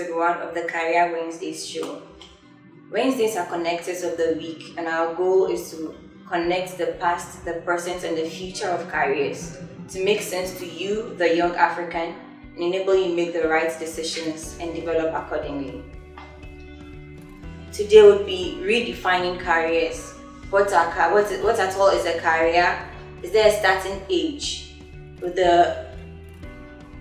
episode 1 of the Career Wednesdays show. Wednesdays are connectors of the week, and our goal is to connect the past, the present, and the future of careers to make sense to you, the young African, and enable you make the right decisions and develop accordingly. Today would be redefining careers. What at all is a career? Is there a starting age? With the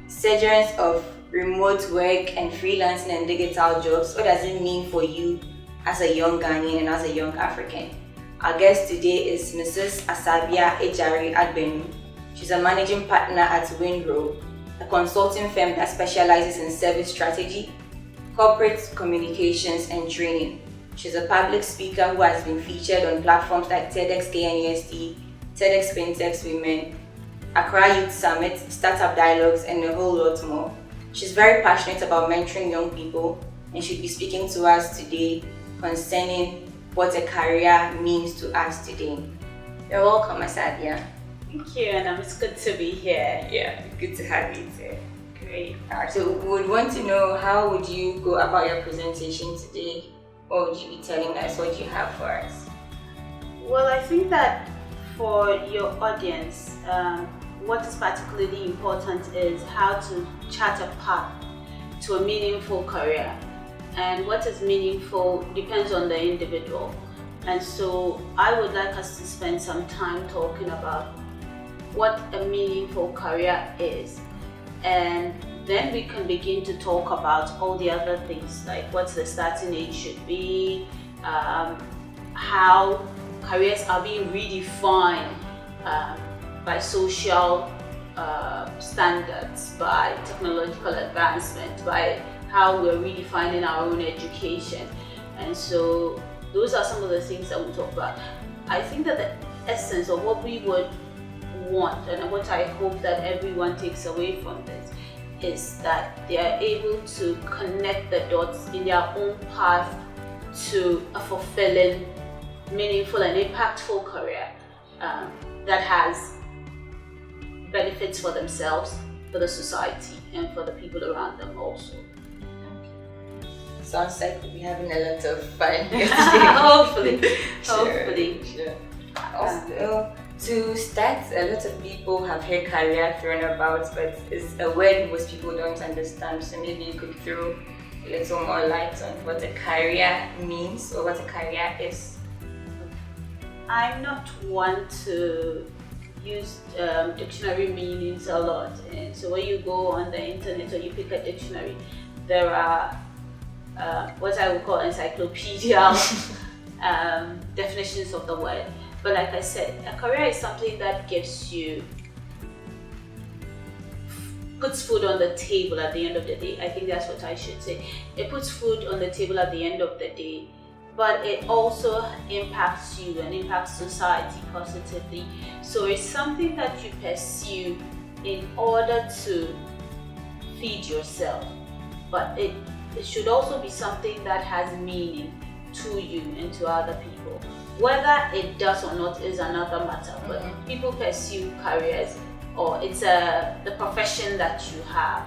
surgence of remote work and freelancing and digital jobs, what does it mean for you as a young Ghanaian and as a young African? Our guest today is Mrs. Asabea Adjare Agbenu. She's a managing partner at Windrow, a consulting firm that specializes in service strategy, corporate communications, and training. She's a public speaker who has been featured on platforms like TEDx KNUST, TEDx Fintechs Women, Accra Youth Summit, Startup Dialogues, and a whole lot more. She's very passionate about mentoring young people, and she'll be speaking to us today concerning what a career means to us today. You're welcome, Asabea. Thank you, and it's good to be here. Yeah, good to have you too. Great. So we would want to know, how would you go about your presentation today? What would you be telling us? What do you have for us? Well, I think that for your audience, what is particularly important is how to chart a path to a meaningful career. And what is meaningful depends on the individual. And so I would like us to spend some time talking about what a meaningful career is. And then we can begin to talk about all the other things, like what the starting age should be, how careers are being redefined by social standards, by technological advancement, by how we're redefining our own education. And so those are some of the things that we'll talk about. I think that the essence of what we would want, and what I hope that everyone takes away from this, is that they are able to connect the dots in their own path to a fulfilling, meaningful, and impactful career that has benefits for themselves, for the society, and for the people around them also. Sounds like we'll be having a lot of fun here today. Hopefully. Sure. Also, to start, a lot of people have heard career thrown about, but it's a word most people don't understand. So maybe you could throw a little more light on what a career means or what a career is. I'm not one to use dictionary meanings a lot. And so when you go on the internet or you pick a dictionary, there are what I would call encyclopedic definitions of the word. But like I said, a career is something that puts food on the table at the end of the day. I think that's what I should say. It puts food on the table at the end of the day, but it also impacts you and impacts society positively. So it's something that you pursue in order to feed yourself, but it should also be something that has meaning to you and to other people. Whether it does or not is another matter, but people pursue careers, or it's the profession that you have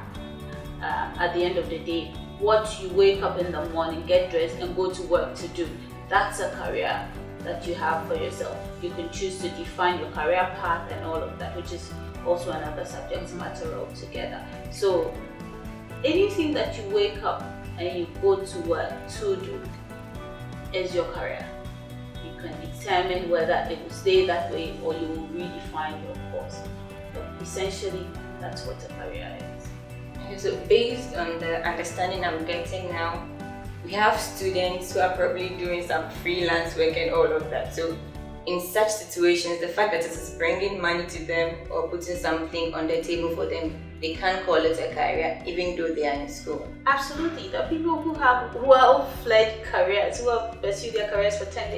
at the end of the day. What you wake up in the morning, get dressed, and go to work to do, that's a career that you have for yourself. You can choose to define your career path and all of that, which is also another subject matter altogether. So anything that you wake up and you go to work to do is your career. You can determine whether it will stay that way or you will redefine your course. But essentially, that's what a career is. So based on the understanding I'm getting now, we have students who are probably doing some freelance work and all of that. So in such situations, the fact that it is bringing money to them or putting something on the table for them, they can't call it a career even though they are in school. Absolutely. There are people who have well-fledged careers, who have pursued their careers for 10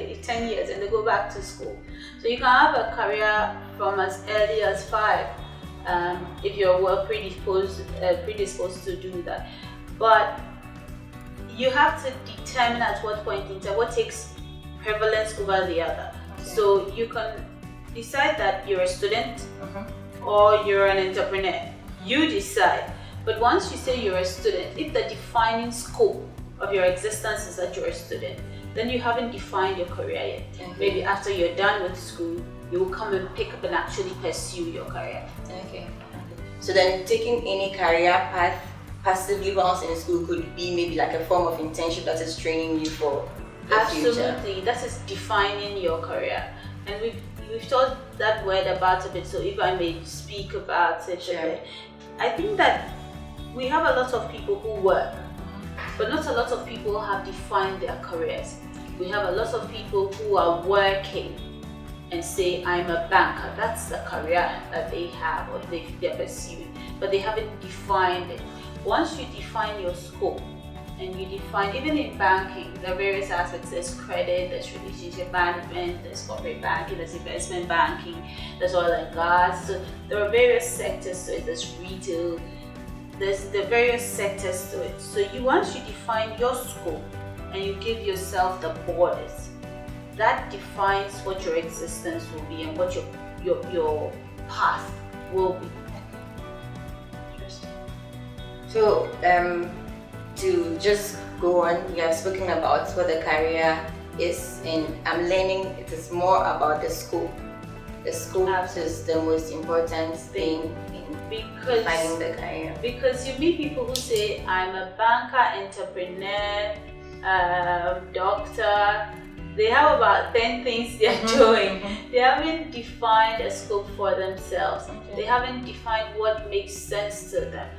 years and they go back to school. So you can have a career from as early as 5 if you're well predisposed to do that. But you have to determine at what point in time what takes prevalence over the other. Okay. So you can decide that you're a student or you're an entrepreneur. You decide. But once you say you're a student, if the defining scope of your existence is that you're a student, then you haven't defined your career yet. Okay. Maybe after you're done with school, you will come and pick up and actually pursue your career. Okay. So then taking any career path passively whilst in school could be maybe like a form of internship that is training you for the Absolutely, future. that is defining your career. And we've talked that word about a bit, so if I may speak about it Sure. a bit. I think that we have a lot of people who work, but not a lot of people have defined their careers. We have a lot of people who are working and say, I'm a banker. That's the career that they have or they're pursuing, but they haven't defined it. Once you define your scope and you define, even in banking, there are various aspects. There's credit, there's relationship management, there's corporate banking, there's investment banking, there's oil and gas. So there are various sectors to it. There's retail, there's the various sectors to it. So once you define your scope and you give yourself the borders, that defines what your existence will be and what your path will be. Interesting. So to just go on, we have spoken about what the career is, and I'm learning it is more about the scope. The scope is the most important thing in defining the career. Because you meet people who say, I'm a banker, entrepreneur, doctor. They have about 10 things they're doing. They haven't defined a scope for themselves. Okay. They haven't defined what makes sense to them.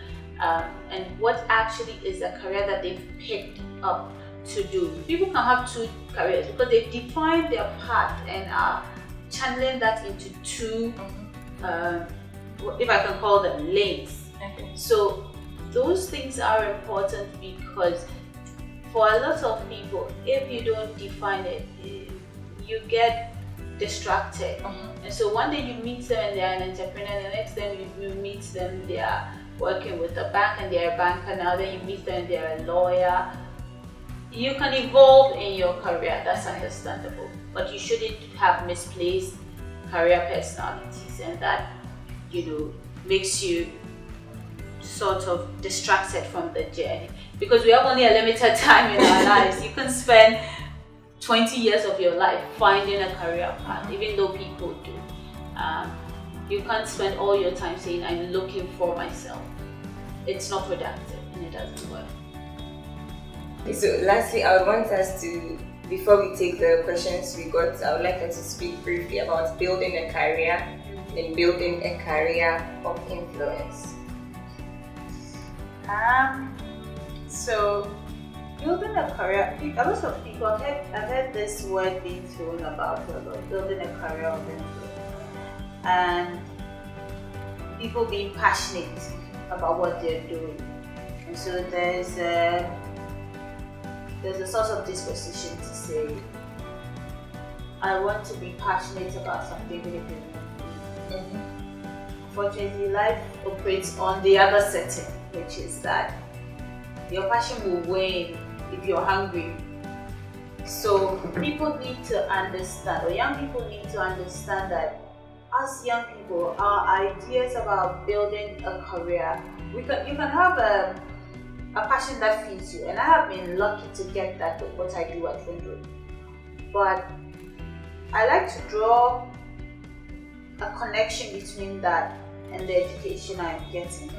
And what actually is a career that they've picked up to do. People can have two careers because they've defined their path and are channeling that into two, if I can call them, lanes. Okay. So those things are important because for a lot of people, if you don't define it, you get distracted. And so one day you meet them and they're an entrepreneur, the next time you meet them, they are working with a bank and they're a banker, now then you meet them and they're a lawyer. You can evolve in your career, that's understandable, but you shouldn't have misplaced career personalities, and that, makes you sort of distracted from the journey, because we have only a limited time in our lives. You can spend 20 years of your life finding a career path, even though people do. You can't spend all your time saying, I'm looking for myself. It's not productive and it doesn't work. So lastly, I would want us to, before we take the questions we got, I would like us to speak briefly about building a career and building a career of influence. So building a career, a lot of people, I've heard this word being thrown about a lot, building a career of influence. And people being passionate about what they're doing. And so there's a sort of disposition to say, I want to be passionate about something really good. Unfortunately, life operates on the other setting, which is that your passion will wane if you're hungry. So people need to understand, or young people need to understand that as young people, our ideas about building a career, you can have a passion that feeds you, and I have been lucky to get that with what I do at Windrow. But I like to draw a connection between that and the education I am getting.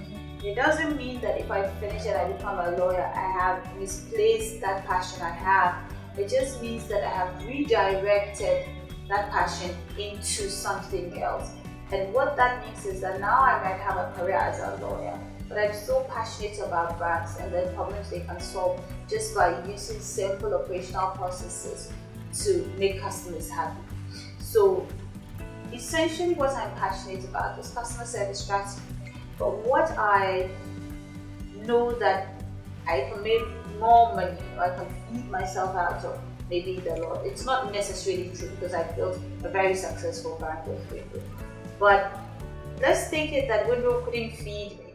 It doesn't mean that if I finish and I become a lawyer, I have misplaced that passion I have. It just means that I have redirected that passion into something else. And what that means is that now I might have a career as a lawyer, but I'm so passionate about banks and the problems they can solve just by using simple operational processes to make customers happy. So essentially what I'm passionate about is customer service strategy. But what I know that I can make more money, or I can feed myself out of, maybe the law. It's not necessarily true because I built a very successful bank with Windrow. But let's take it that Windrow couldn't feed me.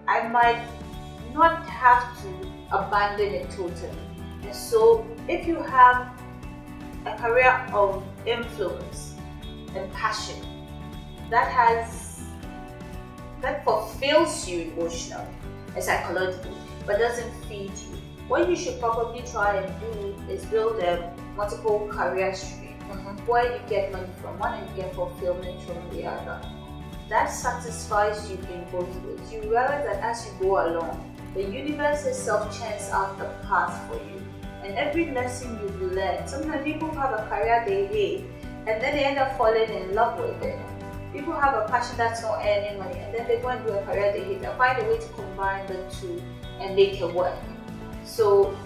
I might not have to abandon it totally. And so if you have a career of influence and passion that has that fulfills you emotionally and psychologically, but doesn't feed you. What you should probably try and do is build a multiple career stream where you get money from one and you get fulfillment from the other. That satisfies you in both ways. You realize that as you go along, the universe itself churns out the path for you. And every lesson you've learned, sometimes people have a career they hate and then they end up falling in love with it. People have a passion that's not earning money and then they go and do a career they hate and find a way to combine the two and make it work. So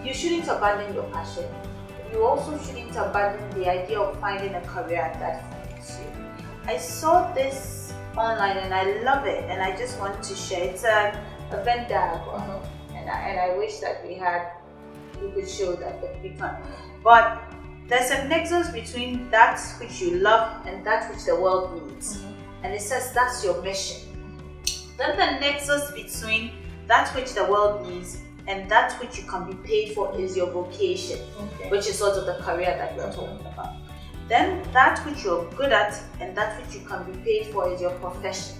you shouldn't abandon your passion. You also shouldn't abandon the idea of finding a career that fits you. I saw this online and I love it and I just want to share. It's a Venn diagram and I wish that we could show that, but we can't. But there's a nexus between that which you love and that which the world needs. And it says that's your mission. Then the nexus between that which the world needs and that which you can be paid for is your vocation, which is sort of the career that we're talking about. Then that which you're good at and that which you can be paid for is your profession.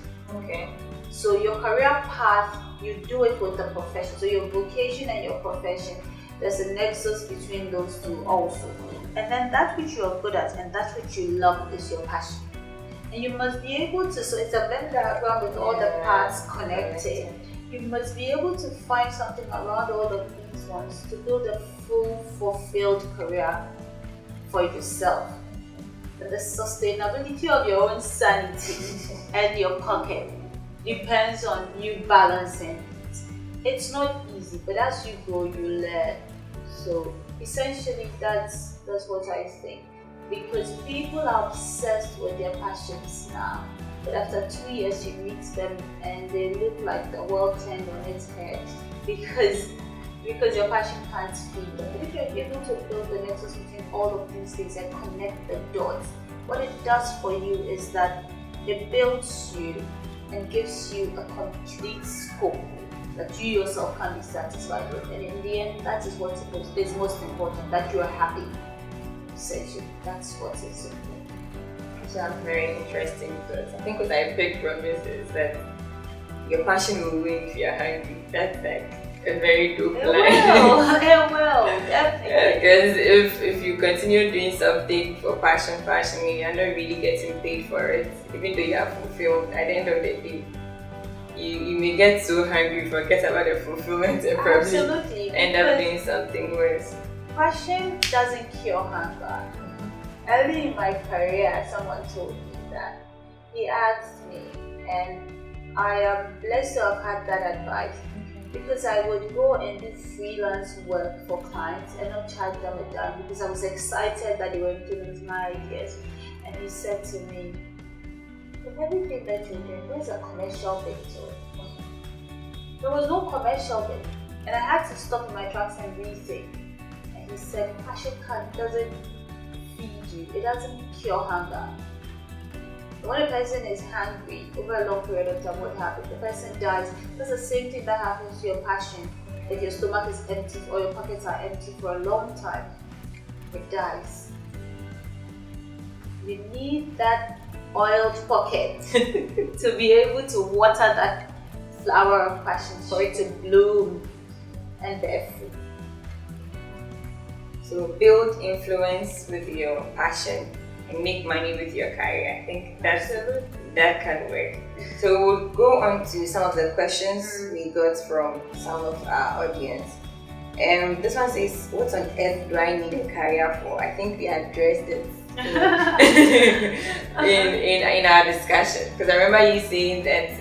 So your career path, you do it with the profession. So your vocation and your profession, there's a nexus between those two also. And then that which you are good at and that which you love is your passion. And you must be able to, so it's a Venn diagram with all the parts connected. You must be able to find something around all of these ones to build a full, fulfilled career for yourself. And the sustainability of your own sanity and your pocket depends on you balancing it. It's not easy, but as you go, you learn. So essentially, that's what I think. Because people are obsessed with their passions now. But after 2 years, you meet them and they look like the world turned on its head because your passion can't feed them. But if you're able to build the nexus between all of these things and connect the dots, what it does for you is that it builds you and gives you a complete scope that you yourself can be satisfied with. And in the end, that is what is most important, that you are happy. Essentially, that's what is important. Sounds very interesting because I think what I picked from this is that your passion will win if you're hungry. That's like a very dope line. It will, definitely. Because if you continue doing something for passion, and you're not really getting paid for it, even though you are fulfilled, at the end of the day, you may get so hungry, forget about the fulfillment and probably end up doing something worse. Passion doesn't cure hunger. Early in my career, someone told me that. He asked me, and I am blessed to have had that advice because I would go and do freelance work for clients and not charge them a dime because I was excited that they were implementing my ideas. And he said to me, "With everything that you're doing, there's a commercial bit to it." There was no commercial bit, and I had to stop in my tracks and rethink. And he said, "Passion doesn't feed you, it doesn't cure hunger." When a person is hungry over a long period of time, what happens? The person dies. That's the same thing that happens to your passion. If your stomach is empty or your pockets are empty for a long time, it dies. You need that oiled pocket to be able to water that flower of passion for it to bloom and bear fruit. So build influence with your passion and make money with your career. I think that can work. So we'll go on to some of the questions we got from some of our audience. This one says, "What on earth do I need a career for?" I think we addressed it in our discussion, because I remember you saying that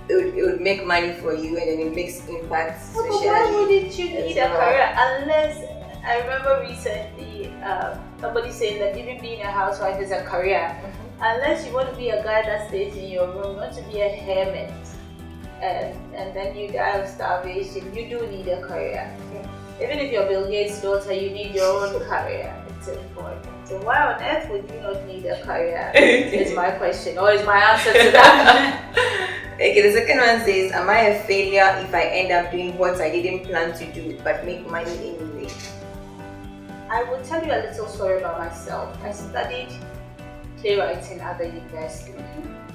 it would make money for you and then it makes impact socially. Why wouldn't you need a career unless? I remember recently somebody saying that even being a housewife is a career. Unless you want to be a guy that stays in your room, you want to be a hermit, and then you die of starvation, you do need a career. Even if you're Bill Gates' daughter, you need your own career. It's important. So why on earth would you not need a career? Is my question, or is my answer to that? Okay, the second one says, "Am I a failure if I end up doing what I didn't plan to do but make money anyway?" I will tell you a little story about myself. I studied playwriting at the university.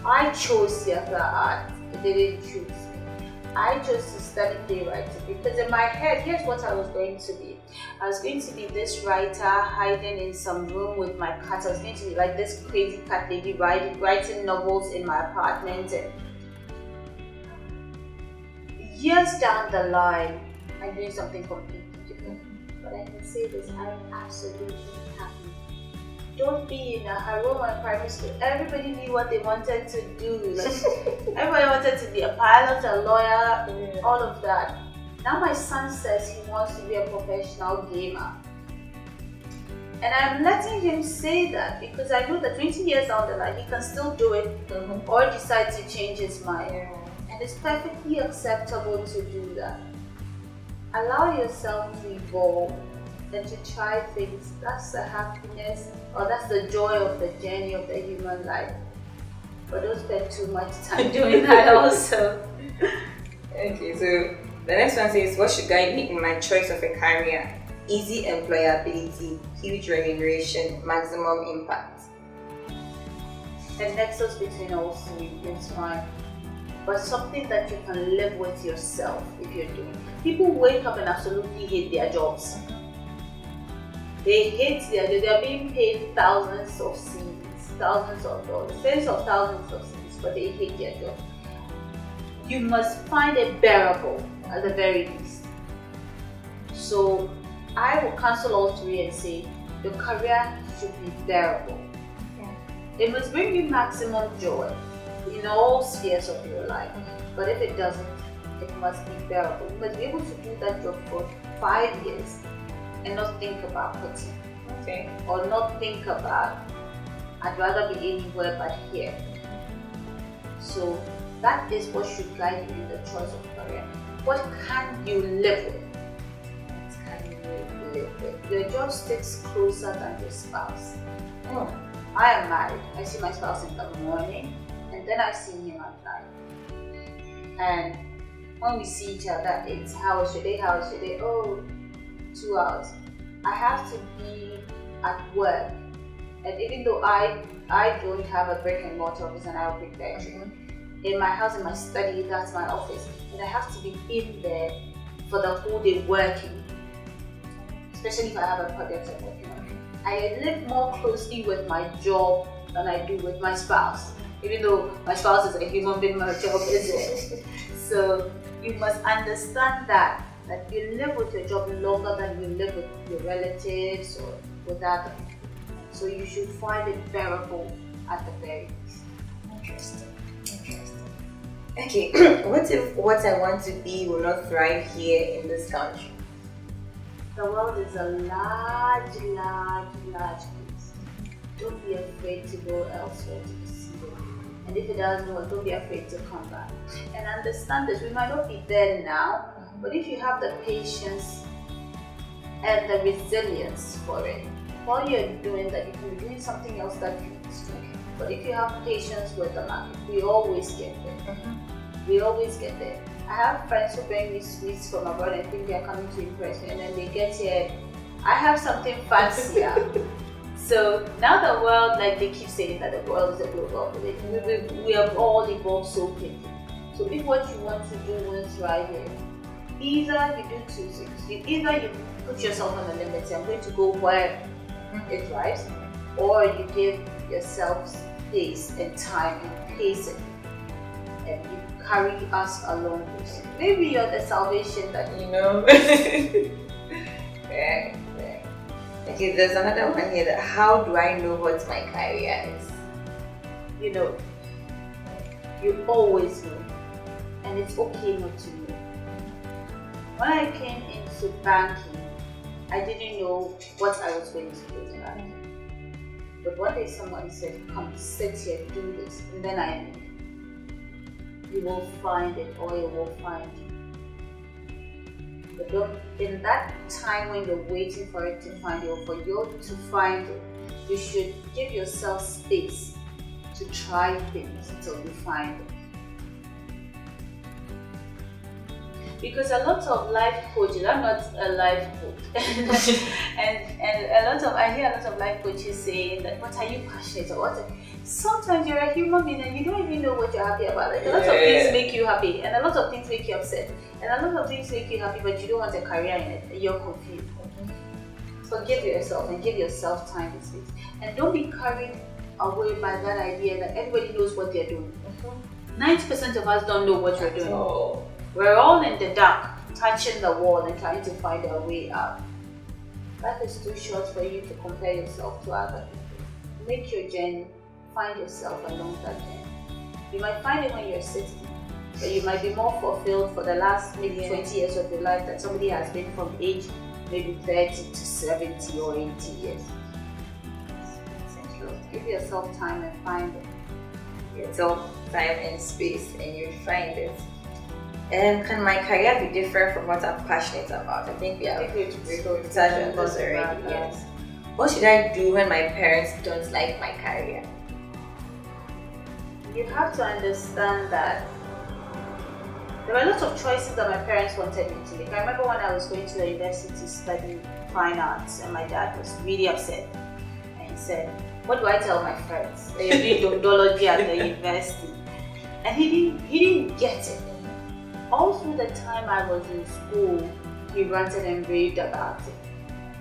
I chose theater art. They didn't choose me. I chose to study playwriting because in my head, here's what I was going to be. I was going to be this writer hiding in some room with my cat. I was going to be like this crazy cat lady writing novels in my apartment. And years down the line, I'm doing something completely different. But I can say this, I am absolutely happy. Don't be in a hurry. When in primary school, everybody knew what they wanted to do. Like, everybody wanted to be a pilot, a lawyer, all of that. Now my son says he wants to be a professional gamer. And I'm letting him say that because I know that 20 years down the line, he can still do it or decide to change his mind. And it's perfectly acceptable to do that. Allow yourself to evolve and to try things. That's the happiness or that's the joy of the journey of the human life. But don't spend too much time doing that also. Okay, so the next one says, what should guide me in my choice of a career? Easy employability, huge remuneration, maximum impact. The nexus between all three is fine. But something that you can live with yourself if you're doing. People wake up and absolutely hate their jobs. They hate their jobs. They are being paid thousands of cents, thousands of dollars, tens of thousands of cents, but they hate their job. You must find it bearable at the very least. So I will cancel all three and say your career should be bearable. It must bring you maximum joy in all spheres of your life. But if it doesn't, it must be bearable. You must be able to do that job for 5 years and not think about quitting. Okay. Or not think about, I'd rather be anywhere but here. So that is what should guide you in the choice of career. What can you live with? What can you live with? Your job sticks closer than your spouse. I am married. I see my spouse in the morning and then I see him at night. And when we see each other, it's how was your day? Oh, 2 hours. I have to be at work. And even though I don't have a brick and mortar office and I have a big bedroom, in my house, in my study, that's my office. And I have to be in there for the whole day working. Especially if I have a project I'm working on. I live more closely with my job than I do with my spouse. Even though my spouse is a human being, my job isn't. So you must understand that you live with your job longer than you live with your relatives or with others. So you should find it bearable at the very least. Interesting. Okay, what if what I want to be will not thrive here in this country? The world is a large place. Don't be afraid to go elsewhere to see it. And if it doesn't work, don't be afraid to come back. And understand this, we might not be there now, but if you have the patience and the resilience for it, while you're doing that, you can be doing something else that fits you. But if you have patience with the market, we always get there. We always get there. I have friends who bring me sweets from abroad and think they are coming to impress me, and then they get here, I have something fancier. So now the world, like they keep saying that the world is a global village, we have all evolved so quickly. So if what you want to do won't thrive here, either you do two things. Either you put yourself on a limit, I'm going to go where it thrives, or you give yourself space and time and patience, and you carry us along this. Maybe you're the salvation that you know. Okay, there's another one here that how do I know what my career is? You know, you always know, and it's okay not to know. When I came into banking, I didn't know what I was going to do in banking. But one day someone said, come sit here, do this, and then I knew. You will find it, or you will find you. But in that time when you're waiting for it to find you, or for you to find it, you should give yourself space to try things until you find it. Because a lot of life coaches, I'm not a life coach, and a lot of I hear a lot of life coaches saying that, what are you passionate about? Sometimes you're a human being and you don't even know what you're happy about. Like a lot of things make you happy, and a lot of things make you upset, and a lot of things make you happy, but you don't want a career in it. You're confused. Forgive yourself and give yourself time and space, and don't be carried away by that idea that everybody knows what they're doing. 90% of us don't know what we're doing. We're all in the dark, touching the wall and trying to find our way out. Life is too short for you to compare yourself to other people. Make your journey, find yourself along that journey. You might find it when you're 60, but you might be more fulfilled for the last maybe 20 years of your life than somebody has been from age maybe 30 to 70 or 80 years. Give yourself time and find it. Yourself time and space, and you find it. Can my career be different from what I'm passionate about? I think we have touched on this already. Yes. What should I do when my parents don't like my career? You have to understand that there were lots of choices that my parents wanted me to make. I remember when I was going to the university to study fine arts, and my dad was really upset. And he said, "What do I tell my friends? That you're doing odontology at the university?" And he didn't get it. All through the time I was in school, he ranted and raved about it.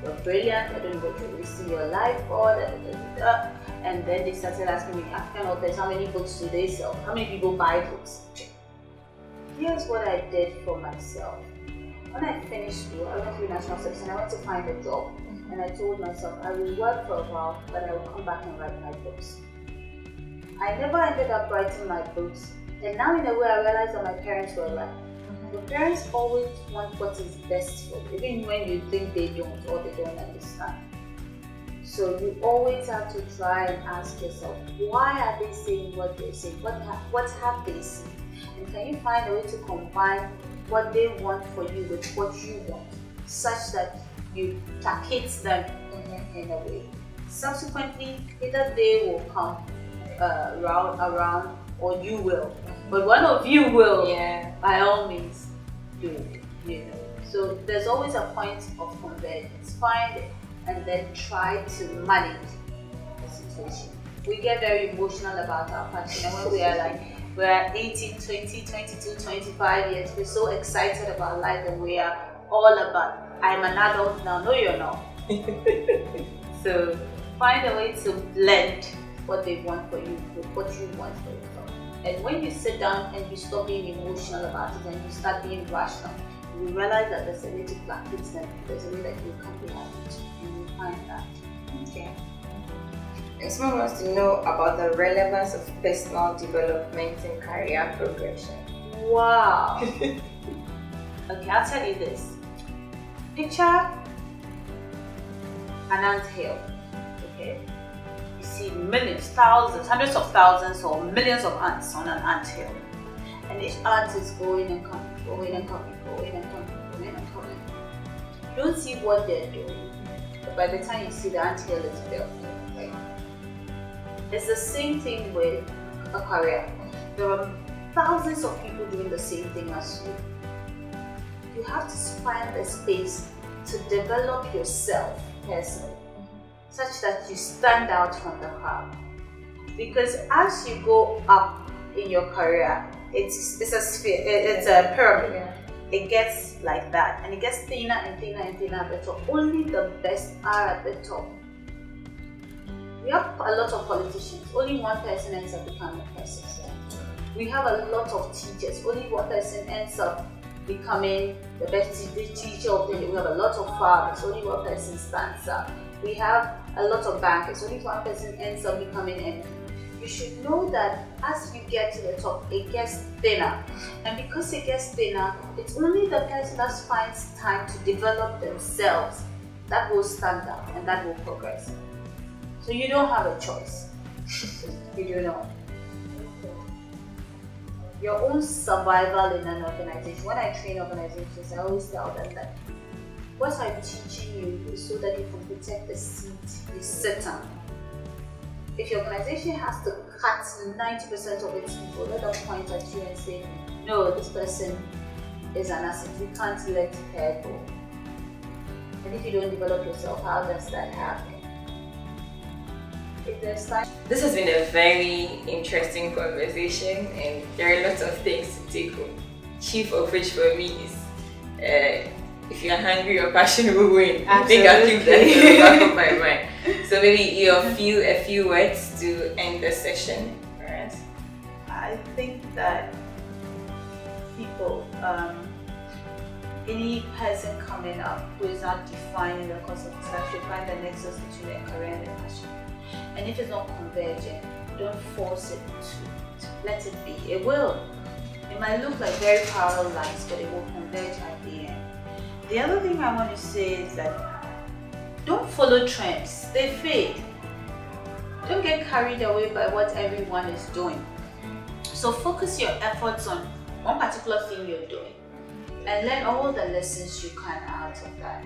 You're brilliant, I don't know what you're wasting your life for, And then they started asking me, African authors, how many books do they sell? How many people buy books? Here's what I did for myself. When I finished school, I went through national service and I went to find a job. And I told myself, I will work for a while, but I will come back and write my books. I never ended up writing my books. And now in a way I realized that my parents were right. The parents always want what is best for you, even when you think they don't or they don't understand. So you always have to try and ask yourself, why are they saying what they're saying? What have they seen? And can you find a way to combine what they want for you with what you want, such that you placate them in a way. Subsequently, either they will come around or you will. But one of you will, by all means, do it. So there's always a point of convergence. Find it and then try to manage the situation. We get very emotional about our passion, and when we're 18, 20, 22, 25 years, we're so excited about life and we are all about, I'm an adult now. No, you're not. So find a way to blend what they want for you with what you want for yourself. And when you sit down and you stop being emotional about it and you start being rational, you realize that there's a way to placate them. There's a way that you come behind it, and you find that. Okay. And someone wants to know about the relevance of personal development in career progression. Wow. Okay, I'll tell you this. Picture an anthill. Okay? You see millions, thousands, hundreds of thousands, or millions of ants on an anthill. And each ant is going and coming, going and coming, going and coming, going and coming. You don't see what they're doing, but by the time you see the anthill is built. Right? It's the same thing with a career. There are thousands of people doing the same thing as you. You have to find a space to develop yourself personally, such that you stand out from the crowd. Because as you go up in your career, it's a sphere, it's a pyramid. Yeah. It gets like that, and it gets thinner and thinner and thinner at the top. Only the best are at the top. We have a lot of politicians. Only one person ends up becoming a president. We have a lot of teachers. Only one person ends up becoming the best teacher of the day. We have a lot of fathers. Only one person stands up. We have a lot of bankers. Only one person ends up becoming MP. You should know that as you get to the top, it gets thinner. And because it gets thinner, it's only the person that finds time to develop themselves that will stand out and that will progress. So you don't have a choice. You do not. Your own survival in an organization. When I train organizations, I always tell them that what I'm teaching you is so that you can protect the seat you sit on. If your organization has to cut 90% of its people, let them point at you and say, no, this person is an asset. You can't let hair go. And if you don't develop yourself, how does that happen? If there's time. This has been a very interesting conversation, and there are lots of things to take home. Chief of which for me is if you're hungry, your passion will win. I think I'll keep that in the back of my mind. So maybe a few words to end the session. Alright. I think that people, any person coming up who is not defining the course of his life should find the nexus between their career and their passion. And if it's not converging, don't force it to let it be. It will. It might look like very parallel lines, but it will converge at the end. The other thing I want to say is that don't follow trends. They fade. Don't get carried away by what everyone is doing. So focus your efforts on one particular thing you're doing and learn all the lessons you can out of that.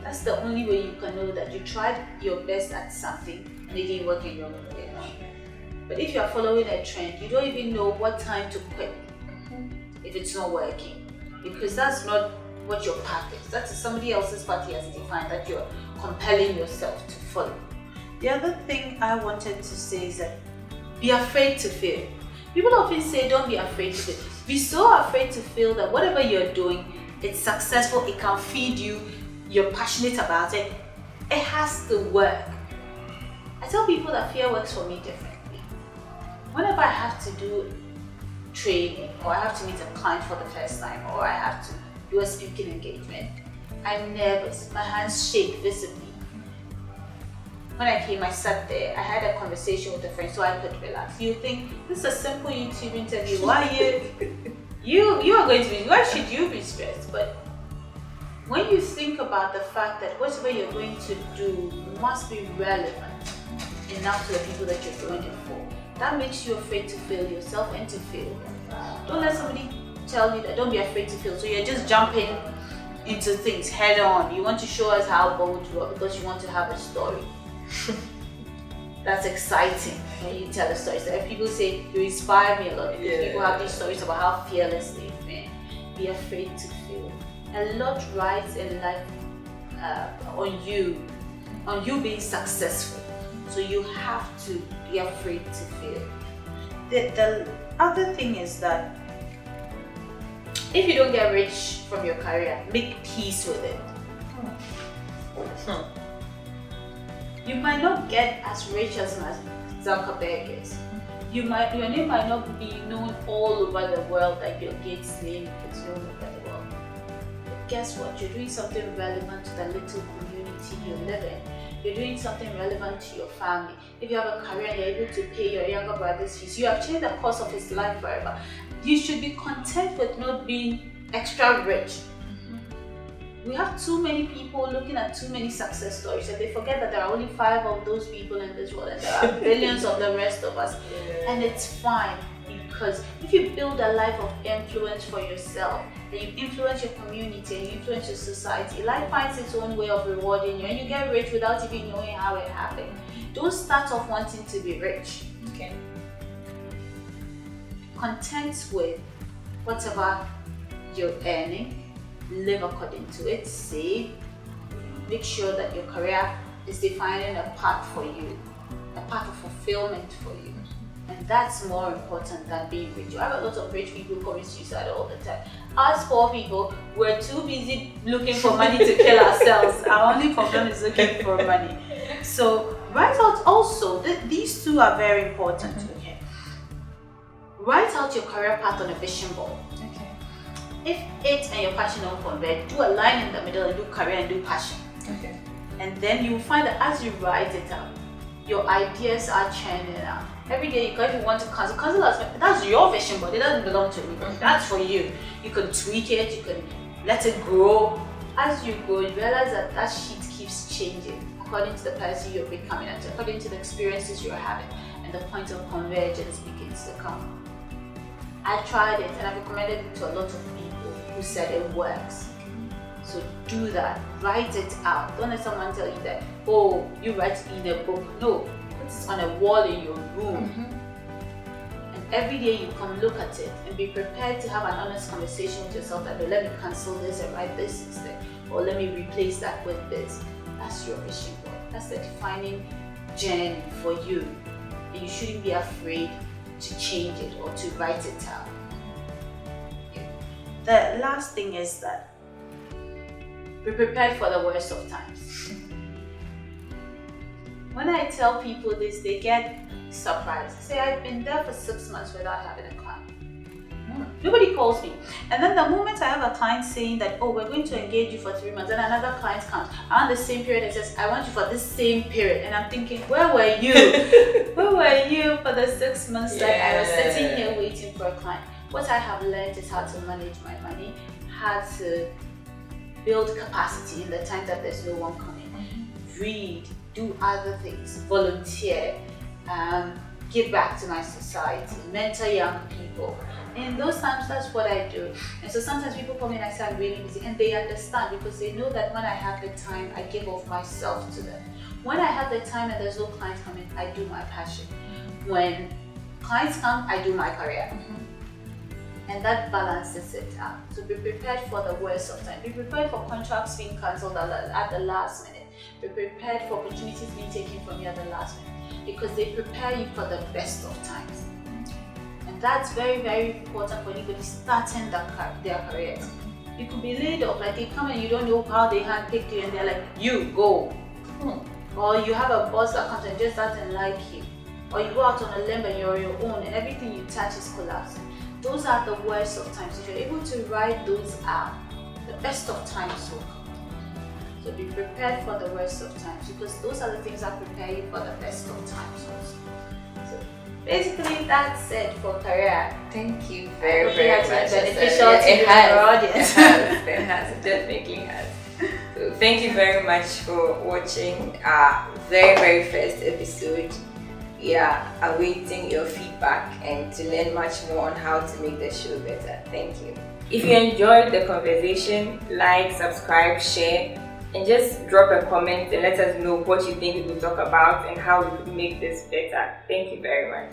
That's the only way you can know that you tried your best at something and it didn't work and you're moving on. But if you're following a trend, you don't even know what time to quit if it's not working, because that's not what your path is. That's somebody else's path he has defined that you're compelling yourself to follow. The other thing I wanted to say is that be afraid to fail. People often say don't be afraid to fail. Be so afraid to fail that whatever you're doing, it's successful, it can feed you, you're passionate about it, it has to work. I tell people that fear works for me differently. Whenever I have to do training, or I have to meet a client for the first time, or I have to do a speaking engagement, I'm nervous, my hands shake visibly. When I came, I sat there, I had a conversation with a friend so I could relax. You think, this is a simple YouTube interview, why you are going to be, why should you be stressed? But when you think about the fact that whatever you're going to do must be relevant enough to the people that you're doing it for, that makes you afraid to fail yourself and to fail. Don't let somebody tell you that don't be afraid to fail. So you're just jumping into things head on. You want to show us how bold you are because you want to have a story. That's exciting when you tell a story. So if people say you inspire me a lot, because people have these stories about how fearless they've been. Be afraid to fail. A lot rides in life on you being successful. So you have to be afraid to fail. The other thing is that if you don't get rich from your career, make peace with it. You might not get as rich as Zuckerberg is. Your name might not be known all over the world like Bill Gates' name is known over the world. But guess what? You're doing something relevant to the little community you live in. You're doing something relevant to your family. If you have a career and you're able to pay your younger brother's fees, you have changed the course of his life forever. You should be content with not being extra rich. We have too many people looking at too many success stories, and they forget that there are only 5 of those people in this world and there are billions of the rest of us. And it's fine, because if you build a life of influence for yourself, and you influence your community and you influence your society, life finds its own way of rewarding you, and you get rich without even knowing how it happened. Don't start off wanting to be rich. Okay. Content with whatever you're earning, live according to it, save, make sure that your career is defining a path for you, a path of fulfillment for you. And that's more important than being rich. You have a lot of rich people who commit suicide all the time. Us poor people, we're too busy looking for money to kill ourselves. Our only problem is looking for money. So write out also, these two are very important. Okay. Write out your career path on a vision board. Okay. If it and your passion don't converge, do a line in the middle and do career and do passion. Okay. And then you will find that as you write it out, your ideas are churning out. Every day, if you want to cancel that's your vision board. It doesn't belong to me. That's for you. You can tweak it, you can let it grow. As you grow, you realize that that sheet keeps changing according to the person you're becoming, and according to the experiences you're having, and the point of convergence begins to come. I tried it and I've recommended it to a lot of people who said it works. So do that, write it out. Don't let someone tell you that, oh, you write in a book. No, put it on a wall in your room and every day you come look at it and be prepared to have an honest conversation with yourself that, no, let me cancel this and write this instead, or let me replace that with this. That's your vision board. That's the defining journey for you. And you shouldn't be afraid to change it or to write it out. The last thing is that be prepared for the worst of times. When I tell people this, they get surprised. Say, I've been there for 6 months without having a client. Nobody calls me. And then the moment I have a client saying that, oh, we're going to engage you for 3 months, and another client comes around the same period and says, I want you for this same period. And I'm thinking, where were you? Where were you for the 6 months that I was sitting here waiting for a client? What I have learned is how to manage my money, how to build capacity in the time that there's no one coming. Read, do other things, volunteer, give back to my society, mentor young people. In those times, that's what I do. And so sometimes people come in and say, I'm really busy, and they understand because they know that when I have the time, I give of myself to them. When I have the time and there's no clients coming, I do my passion. When clients come, I do my career. And that balances it out. So be prepared for the worst of time. Be prepared for contracts being cancelled at the last minute. Be prepared for opportunities being taken from you at the last minute, because they prepare you for the best of times. And that's very, very important for anybody starting their careers. You could be laid off, like they come and you don't know how they handpicked you and they're like, you go. Or you have a boss that comes and just doesn't like you. Or you go out on a limb and you're your own and everything you touch is collapsing. Those are the worst of times. If you're able to write those out, the best of times will come. So be prepared for the worst of times, because those are the things that prepare you for the best of times also. So basically that's it for career. Thank you very, very much. Beneficial to your audience. It has, definitely has. So thank you very much for watching our very, very first episode. We are awaiting your feedback and to learn much more on how to make the show better. Thank you. If you enjoyed the conversation, like, subscribe, share, and just drop a comment and let us know what you think we will talk about and how we could make this better. Thank you very much.